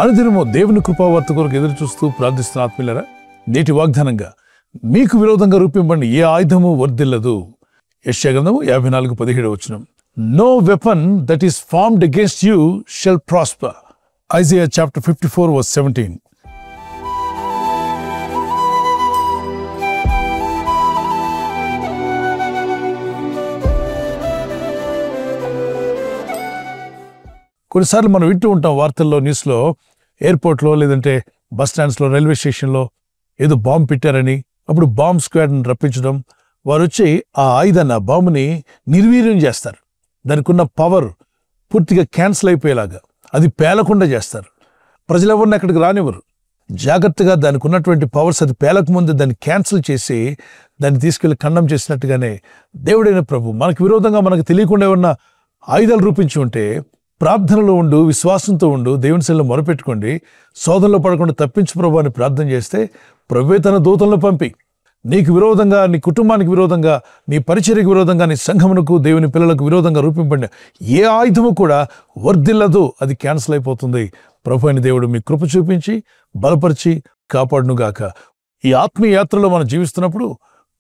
అనుదినము దేవుని కృపావార్త కొరకు ఎదురు చూస్తూ ప్రార్థిస్తున్న ఆత్మీయులారా, నేటి వాగ్దానంగా మీకు విరోధంగా రూపింపబడిన ఏ ఆయుధము వర్ధిల్లదు. యెషయా గ్రంథము 54:17 No weapon that is formed against you shall prosper. Isaiah chapter 54:17. కొన్నిసార్లు మనం వింటూ ఉంటాం వార్తల్లో, న్యూస్లో, ఎయిర్పోర్ట్లో, లేదంటే బస్ స్టాండ్స్లో, రైల్వే స్టేషన్లో ఏదో బాంబు పెట్టారని, అప్పుడు బాంబ్ స్క్వాడ్ని రప్పించడం, వారు వచ్చి ఆ ఆయుధాన్ని, ఆ బాంబుని నిర్వీర్యం చేస్తారు. దానికి ఉన్న పవర్ పూర్తిగా క్యాన్సిల్ అయిపోయేలాగా, అది పేలకుండా చేస్తారు. ప్రజలు ఎవరిని అక్కడికి రానివ్వరు. జాగ్రత్తగా దానికి ఉన్నటువంటి పవర్స్, అది పేలకముందు దాన్ని క్యాన్సిల్ చేసి దాన్ని తీసుకెళ్లి ఖండం చేసినట్టుగానే దేవుడైన ప్రభు మనకు విరోధంగా, మనకు తెలియకుండా ఉన్న ఆయుధాలు రూపించి ఉంటే, ప్రార్థనలో ఉండు, విశ్వాసంతో ఉండు, దేవుని సన్నిధిలో మొరపెట్టుకోండి, శోధనలో పడకుండా తప్పించు ప్రభు అని ప్రార్థన చేస్తే, ప్రభువే తన దూతలను పంపి నీకు విరోధంగా, నీ కుటుంబానికి విరోధంగా, నీ పరిచర్యకు విరోధంగా, నీ సంఘమునకు, దేవుని పిల్లలకు విరోధంగా రూపింపబడిన ఏ ఆయుధము కూడా వర్ధిల్లదు, అది క్యాన్సిల్ అయిపోతుంది. ప్రభు అయిన దేవుడు మీ కృప చూపించి బలపరిచి కాపాడునుగాక. ఈ ఆత్మీయ యాత్రలో మనం జీవిస్తున్నప్పుడు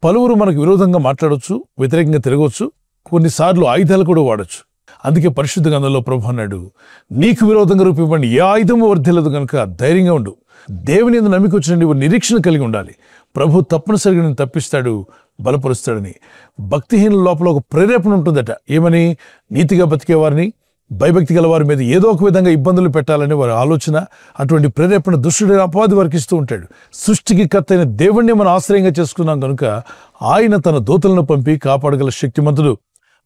పలువురు మనకు విరోధంగా మాట్లాడవచ్చు, వ్యతిరేకంగా తిరగవచ్చు, కొన్నిసార్లు ఆయుధాలు కూడా వాడచ్చు. అందుకే పరిశుద్ధ గ్రంథంలో ప్రభు అన్నాడు, నీకు విరోధంగా రూపింపబడిన ఏ ఆయుధము వర్ధిల్లదు కనుక ధైర్యంగా ఉండు. దేవుని యందు నమ్మిక వచ్చిన నీవు నిరీక్షణ కలిగి ఉండాలి. ప్రభు తప్పనిసరిగా నేను తప్పిస్తాడు, బలపరుస్తాడని. భక్తిహీనుల లోపల ఒక ప్రేరేపణ ఉంటుందట. ఏమని? నీతిగా బతికే వారిని, భయభక్తి గల వారి మీద ఏదో ఒక విధంగా ఇబ్బందులు పెట్టాలని వారి ఆలోచన. అటువంటి ప్రేరేపణ దుష్టుడి అపవాది వారికి ఇస్తూ ఉంటాడు. సృష్టికి కర్తైన దేవుణ్ణి మనం ఆశ్రయంగా చేసుకున్నాం కనుక ఆయన తన దూతలను పంపి కాపాడగల శక్తిమంతుడు.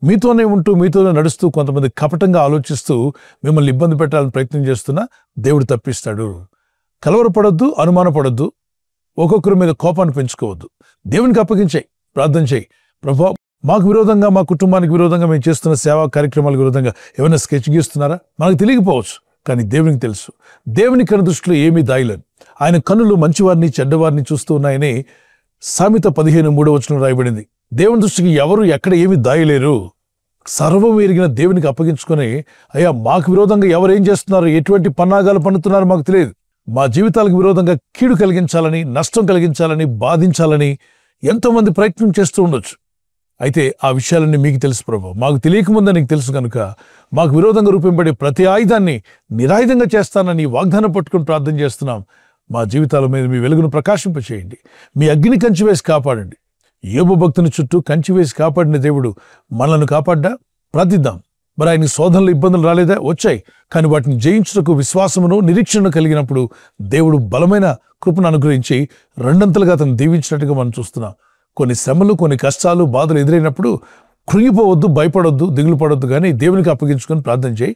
మీతోనే ఉంటూ, మీతోనే నడుస్తూ, కొంతమంది కపటంగా ఆలోచిస్తూ మిమ్మల్ని ఇబ్బంది పెట్టాలని ప్రయత్నం చేస్తున్నా దేవుడు తప్పిస్తాడు. కలవరపడొద్దు, అనుమానపడొద్దు, ఒక్కొక్కరి మీద కోపాన్ని పెంచుకోవద్దు. దేవునికి అప్పగించాయి, ప్రార్థన చేయి. ప్రభు, మాకు విరోధంగా, మా కుటుంబానికి విరోధంగా, మేము చేస్తున్న సేవా కార్యక్రమాలకు విరోధంగా ఏమైనా స్కెచ్ గీస్తున్నారా? మనకు తెలియకపోవచ్చు, కానీ దేవునికి తెలుసు. దేవుని కను దృష్టిలో ఏమీ దాయలేదు. ఆయన కన్నులు మంచివారిని చెడ్డవారిని చూస్తూ ఉన్నాయని సామెత 15:3 రాయబడింది. దేవుని దృష్టికి ఎవరు ఎక్కడ ఏమి దాయలేరు. సర్వం ఎరిగిన దేవునికి అప్పగించుకొని, అయ్యా మాకు విరోధంగా ఎవరేం చేస్తున్నారు, ఎటువంటి పన్నాగాలు పన్నుతున్నారో మాకు తెలియదు, మా జీవితాలకు విరోధంగా కీడు కలిగించాలని, నష్టం కలిగించాలని, బాధించాలని ఎంతోమంది ప్రయత్నం చేస్తూ ఉండొచ్చు. అయితే ఆ విషయాలన్నీ మీకు తెలుసు ప్రభు, మాకు తెలియకముందే నీకు తెలుసు కనుక మాకు విరోధంగా రూపింపబడే ప్రతి ఆయుధాన్ని నిరాయుధంగా చేస్తానని వాగ్దానం పట్టుకుని ప్రార్థన చేస్తున్నాం. మా జీవితాల మీద మీ వెలుగును ప్రకాశింపచేయండి, మీ అగ్ని కంచి వేసి కాపాడండి. యోబు భక్తుని చుట్టూ కంచి వేసి కాపాడిన దేవుడు మనల్ని కాపాడ్డా? ప్రార్థిద్దాం. మరి ఆయన శోధనలు, ఇబ్బందులు రాలేదా? వచ్చాయి. కానీ వాటిని జయించుటకు విశ్వాసమును, నిరీక్షణను కలిగినప్పుడు దేవుడు బలమైన కృపను అనుగ్రహించి రెండంతలుగా అతను దీవించినట్టుగా మనం చూస్తున్నాం. కొన్ని శ్రమలు, కొన్ని కష్టాలు, బాధలు ఎదురైనప్పుడు కృంగిపోవద్దు, భయపడొద్దు, దిగులు పడొద్దు, కానీ దేవునికి అప్పగించుకొని ప్రార్థన చేయి.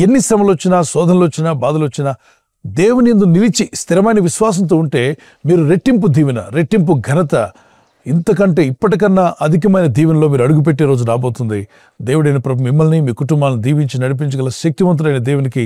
ఎన్ని శ్రమలు వచ్చినా, శోధనలు వచ్చినా, బాధలు వచ్చినా దేవుని యందు నిలిచి స్థిరమైన విశ్వాసంతో ఉంటే మీరు రెట్టింపు దీవెన, రెట్టింపు ఘనత, ఇంతకంటే ఇప్పటికన్నా అధికమైన దీవెనలో మీరు అడుగుపెట్టే రోజు రాబోతుంది. దేవుడైన ప్రభు మిమ్మల్ని, మీ కుటుంబాలను దీవించి నడిపించగల శక్తివంతుడైన దేవునికి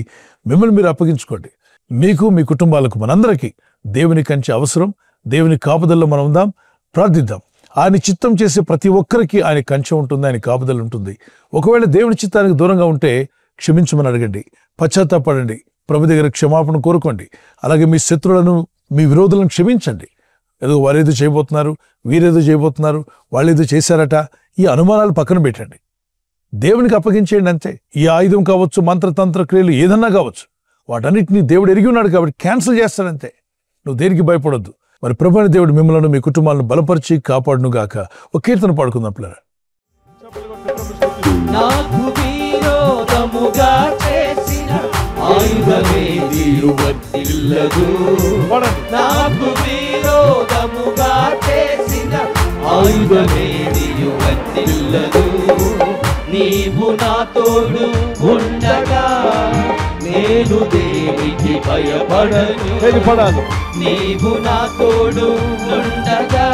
మిమ్మల్ని మీరు అప్పగించుకోండి. మీకు, మీ కుటుంబాలకు, మనందరికీ దేవుని కంచె అవసరం. దేవుని కాపుదల్లో మనం ఉందాం, ప్రార్థిద్దాం. ఆయన చిత్తం చేసే ప్రతి ఒక్కరికి ఆయన కంచె ఉంటుంది, ఆయన కాపుదల ఉంటుంది. ఒకవేళ దేవుని చిత్తానికి దూరంగా ఉంటే క్షమించమని అడగండి, పశ్చాత్తాపడండి, ప్రభు దగ్గర క్షమాపణ కోరుకోండి. అలాగే మీ శత్రువులను, మీ విరోధులను క్షమించండి. ఏదో వారేదో చేయబోతున్నారు, వీరేదో చేయబోతున్నారు, వాళ్ళు ఏదో చేశారట, ఈ అనుమానాలు పక్కన పెట్టండి, దేవునికి అప్పగించేయండి అంతే. ఈ ఆయుధం కావచ్చు, మంత్రతంత్ర క్రియలు ఏదన్నా కావచ్చు, వాటన్నిటినీ దేవుడు ఎరిగి ఉన్నాడు కాబట్టి క్యాన్సిల్ చేస్తాడంతే. నువ్వు దేనికి భయపడొద్దు. మరి ప్రభువైన దేవుడు మిమ్మల్ని, మీ కుటుంబాలను బలపరిచి కాపాడునుగాక. ఒక కీర్తన పాడుకుందాం పిల్లరా. నాకు విరోధముగా చేసిన ఆయుధమేదియు వర్ధిల్లదు. నాకు విరోధముగా చేసిన ఆయుధమేదియు వర్ధిల్లదు. నీవు నా తోడు ఉండగా నేను దేనికి భయపడను. నీవు నా తోడు ఉండగా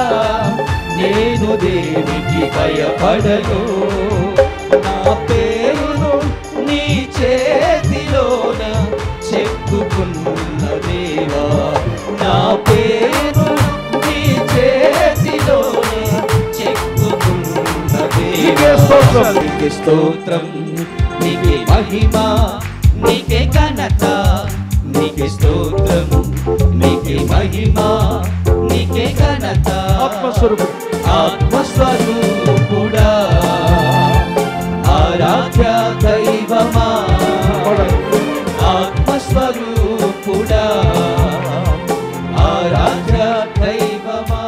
నేను దేనికి భయపడను. నా పేరును నీ చేతిలోన చెక్కుకున్న దేవా, నా పేరును నీ చేతిలోన చెక్కుకున్న దేవా. నీకే స్తోత్రం, నీకే మహిమ, నీకే ఘనత, నీకే స్తోత్రము, నీకే మహిమ, నీకే ఘనత. ఆత్మస్వరూపుడా, ఆరాధ్య దైవమా, ఆత్మస్వరూపుడా, ఆరాధ్య దైవమా.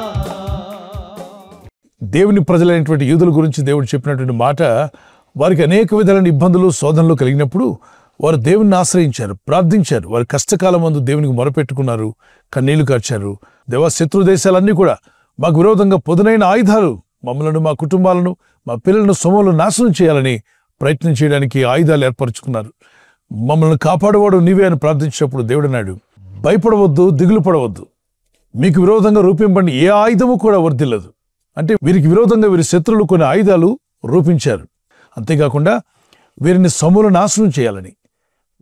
దేవుని ప్రజలైనటువంటి యూదుల గురించి దేవుడు చెప్పినటువంటి మాట, వారికి అనేక విధాలైన ఇబ్బందులు శోధనలు కలిగినప్పుడు వారు దేవుని ఆశ్రయించారు, ప్రార్థించారు. వారి కష్టకాలం మందు దేవునికి మొరపెట్టుకున్నారు, కన్నీళ్లు కార్చారు. దేవా, శత్రు దేశాలన్నీ కూడా మాకు విరోధంగా పొదునైన ఆయుధాలు మమ్మలను, మా కుటుంబాలను, మా పిల్లలను, సొమ్ములను నాశనం చేయాలని ప్రయత్నం చేయడానికి ఆయుధాలు ఏర్పరచుకున్నారు. మమ్మల్ని కాపాడేవాడు నీవే అని ప్రార్థించినప్పుడు దేవుడు అన్నాడు, భయపడవద్దు, దిగులు పడవద్దు. మీకు విరోధంగా రూపింపబడిన ఏ ఆయుధము కూడా వర్ధిల్లదు. అంటే వీరికి విరోధంగా వీరి శత్రువులు కొన్ని ఆయుధాలు రూపించారు. అంతేకాకుండా వీరిని సొమ్ములు నాశనం చేయాలని,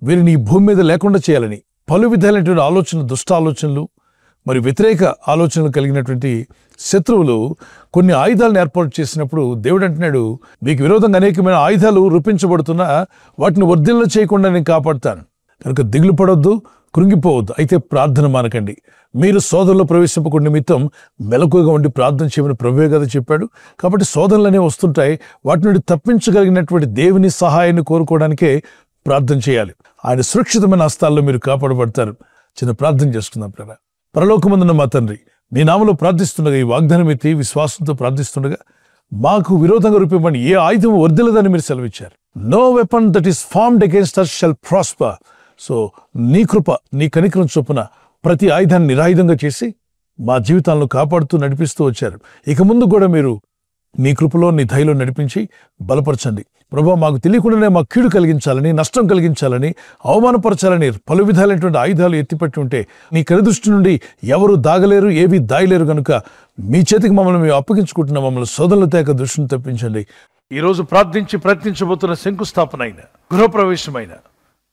వీరిని ఈ భూమి మీద లేకుండా చేయాలని పలు విధాలైనటువంటి ఆలోచనలు, దుష్ట ఆలోచనలు, మరి వ్యతిరేక ఆలోచనలు కలిగినటువంటి శత్రువులు కొన్ని ఆయుధాలను ఏర్పాటు చేసినప్పుడు దేవుడు అంటున్నాడు, మీకు విరోధంగా అనేకమైన ఆయుధాలు రూపించబడుతున్నా వాటిని వర్ధిల్ల చేయకుండా నేను కాపాడుతాను. కనుక దిగులు పడొద్దు, కృంగిపోవద్దు. అయితే ప్రార్థన మానకండి. మీరు శోధనలో ప్రవేశింపకుండా నిమిత్తం మెలకుగా ఉండి ప్రార్థన చేయమని ప్రభువే కదా చెప్పాడు. కాబట్టి శోధనలు అనేవి వస్తుంటాయి. వాటి నుండి తప్పించగలిగినటువంటి దేవుని సహాయాన్ని కోరుకోవడానికే ప్రార్థన చేయాలి. ఆయన సురక్షితమైన హస్తాల్లో మీరు కాపాడబడతారు. చిన్న ప్రార్థన చేసుకుందాం. ప్రభా, పరలోకమందున్న మా తండ్రి, నీ నామములో ప్రార్థిస్తుండగా, ఈ వాగ్దానం ఎత్తి విశ్వాసంతో ప్రార్థిస్తుండగా, మాకు విరోధంగా రూపొందిన ఏ ఆయుధం వర్ధిల్లదని మీరు సెలవిచ్చారు. No weapon that is formed against us shall prosper. So నీ కృప, నీ కనికరం చొప్పున ప్రతి ఆయుధాన్ని నిరాయుధంగా చేసి మా జీవితాలను కాపాడుతూ నడిపిస్తూ వచ్చారు. ఇక ముందు కూడా మీరు నీ కృపలో, నీ దయలో నడిపించి బలపరచండి. ప్రభా, మాకు తెలియకుండానే మాకు కీడు కలిగించాలని, నష్టం కలిగించాలని, అవమానపరచాలని పలు విధాలైనటువంటి ఆయుధాలు ఎత్తిపెట్టి ఉంటే నీ కనుదృష్టి నుండి ఎవరు దాగలేరు, ఏవి దాయలేరు. కనుక మీ చేతికి మమ్మల్ని మేము అప్పగించుకుంటున్నాం. మమ్మల్ని శోధనలు తేక దృష్టిని తప్పించండి. ఈరోజు ప్రార్థించి ప్రయత్నించబోతున్న శంకుస్థాపన అయిన, గృహప్రవేశమైన,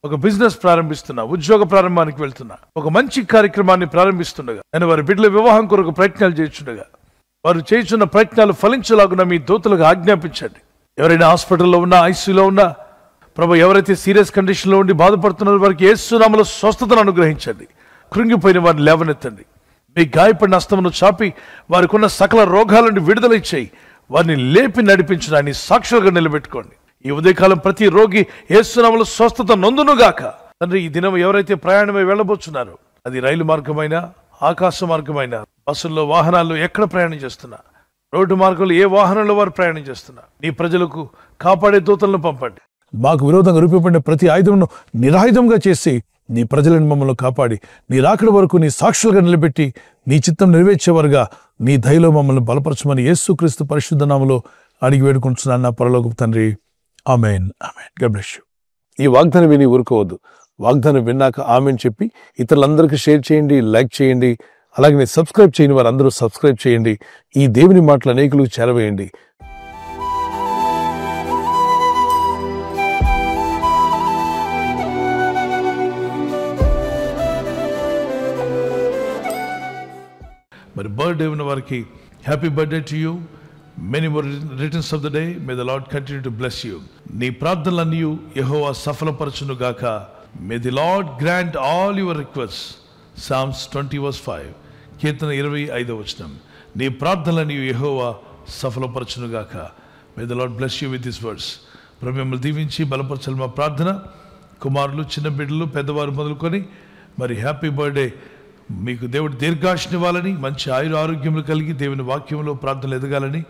ఒక బిజినెస్ ప్రారంభిస్తున్నా, ఉద్యోగ ప్రారంభానికి వెళ్తున్నా, ఒక మంచి కార్యక్రమాన్ని ప్రారంభిస్తుండగా, నేను వారి బిడ్డల వివాహం కొరకు ప్రయత్నాలు చేస్తుండగా, వారు చేస్తున్న ప్రయత్నాలు ఫలించలాగున మీ దూతలకు ఆజ్ఞాపించండి. ఎవరైనా హాస్పిటల్లో ఉన్నా, ఐసీయూలో ఉన్నా, ప్రభు, ఎవరైతే సీరియస్ కండిషన్లో ఉండి బాధపడుతున్నారో వారికి యేసు నామములో స్వస్థతను అనుగ్రహించండి. కృంగిపోయిన వారిని లేవనెత్తండి. మీ గాయపడిన హస్తమును చాపి వారికి ఉన్న సకల రోగాల నుండి విడుదల ఇచ్చేయి. వారిని లేపి నడిపించడాన్ని సాక్షులుగా నిలబెట్టుకోండి. ఈ ఉదయకాలం ప్రతి రోగి యేసు నామములో స్వస్థత నొందునుగాక. తండ్రి, ఈ దినం ఎవరైతే ప్రయాణమై వెళ్ళబోతున్నారో, అది రైలు మార్గమైనా, ఆకాశ మార్గమైనా, బస్సుల్లో, వాహనాల్లో ఎక్కడ ప్రయాణం చేస్తున్నా, రోడ్డు మార్గంలో ఏ వాహనంలో వారు ప్రయాణం చేస్తున్నా, నీ ప్రజలకు కాపాడే దూతలను పంపండి. మాకు విరోధంగా రూపొందిన ప్రతి ఆయుధమును నిరాయుధంగా చేసి నీ ప్రజలను మమ్మల్ని కాపాడి నీ రాకడ వరకు నీ సాక్షులుగా నిలబెట్టి నీ చిత్తం నెరవేర్చేవారుగా నీ దయలో మమ్మల్ని బలపరచమని యేసుక్రీస్తు పరిశుద్ధ నామములో అడిగి వేడుకుంటున్నాను నా పరలోకపు తండ్రి. ఆమేన్, ఆమేన్. God bless you. ఈ వాగ్దానం విని ఊరుకోవద్దు. వాగ్దానం విన్నాక ఆమేన్ చెప్పి ఇతరులందరికీ షేర్ చేయండి, లైక్ చేయండి. అలాగే సబ్స్క్రైబ్ చేయని వారందరూ సబ్స్క్రైబ్ చేయండి. ఈ దేవుని మాటలు అనేకులకు చేరవేయండి. మరి బర్త్డే ఉన్న వారికి happy birthday to you. Many more returns of the day. May the lord continue to bless you. నీ ప్రార్థనలన్నీ యెహోవా సఫలపరచును గాక. May the lord grant all your request. Psalms 20:5. కీర్తన 25. నీ ప్రార్థనలని యెహోవా సఫలపరచును గాక. May the lord bless you with this words. ప్రభు మిమ్మల్ని దీవించి బలపరచాలి. మా ప్రార్థన, కుమారులు, చిన్న బిడ్డలు, పెద్దవారు మొదలుకొని మరి హ్యాపీ బర్త్డే. మీకు దేవుడు దీర్ఘాయుష్ని ఇవ్వాలని, మంచి ఆరోగ్యములు కలిగి దేవుని వాక్యంలో ప్రార్థనలు ఎదగాలని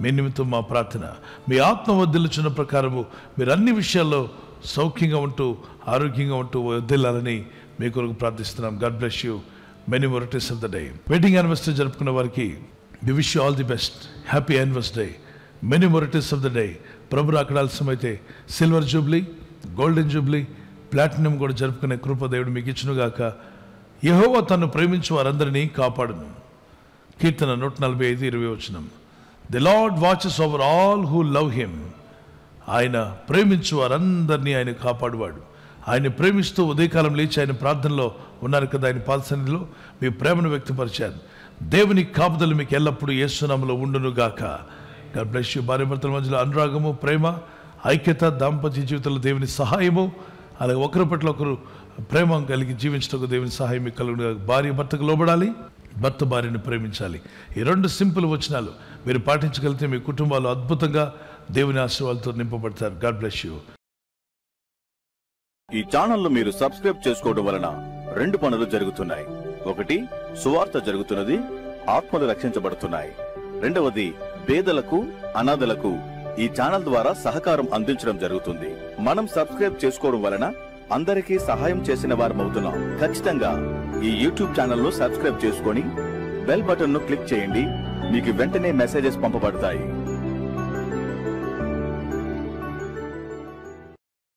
మీ నిమిత్తం మా ప్రార్థన. మీ ఆత్మ వర్ధిల్లుచున్న ప్రకారము మీరు అన్ని విషయాల్లో సౌఖ్యంగా ఉంటూ, ఆరోగ్యంగా ఉంటూ వర్ధిల్లాలని మీ కొరకు ప్రార్థిస్తున్నాం. God bless you. Many more returns of the day. Wedding anniversary జరుపుకున్న వారికి we wish you all the best. Happy anniversary. Many more returns of the day. ప్రభు అక్కడ ఆలస్యమైతే silver jubilee, golden jubilee, platinum కూడా జరుపుకునే కృప దేవుడు మీకు ఇచ్చునుగాక. యెహోవా తన్ను ప్రేమించు వారందరినీ కాపాడును. కీర్తన 145:20. The lord watches over all who love him. ఆయన ప్రేమించు వారందరినీ ఆయన కాపాడువాడు. ఆయన ప్రేమిస్తూ ఉదయకాలం లేచి ఆయన ప్రార్థనలో ఉన్నారు కదా, ఆయన పాదసన్నిధిలో మీ ప్రేమను వ్యక్తపరిచారు. దేవుని కాపుదలు మీకు ఎల్లప్పుడూ యేసు నామములో ఉండునుగాక. God bless you. భార్యాభర్తల మధ్యలో అనురాగము, ప్రేమ, ఐక్యత, దాంపత్య జీవితంలో దేవుని సహాయము, అలాగే ఒకరి పట్ల ఒకరు ప్రేమ కలిగి జీవించటకు దేవుని సహాయం మీకు కలుగును. భార్య భర్తకు లోబడాలి, భర్త భార్యను ప్రేమించాలి. ఈ 2 సింపుల్ వచనాలు మీరు పాటించగలిగితే మీ కుటుంబాలు అద్భుతంగా దేవుని ఆశీర్వాదాలతో నింపబడతారు. God bless you. ఈ ఛానల్ మీరు సబ్స్క్రైబ్ చేసుకోవడం వలన 2 పనులు జరుగుతున్నాయి. 1, సువార్త జరుగుతున్నది, ఆత్మలు రక్షించబడుతున్నాయి. 2వది, పేదలకు అనాథలకు ఈ ఛానల్ ద్వారా సహకారం అందించడం జరుగుతుంది. మనం సబ్స్క్రైబ్ చేసుకోవడం వలన అందరికీ సహాయం చేసిన వారమవుతున్నాం. ఖచ్చితంగా ఈ యూట్యూబ్ ఛానల్ ను సబ్స్క్రైబ్ చేసుకొని బెల్ బటన్ ను క్లిక్ చేయండి. మీకు వెంటనే మెసేజెస్ పంపబడతాయి.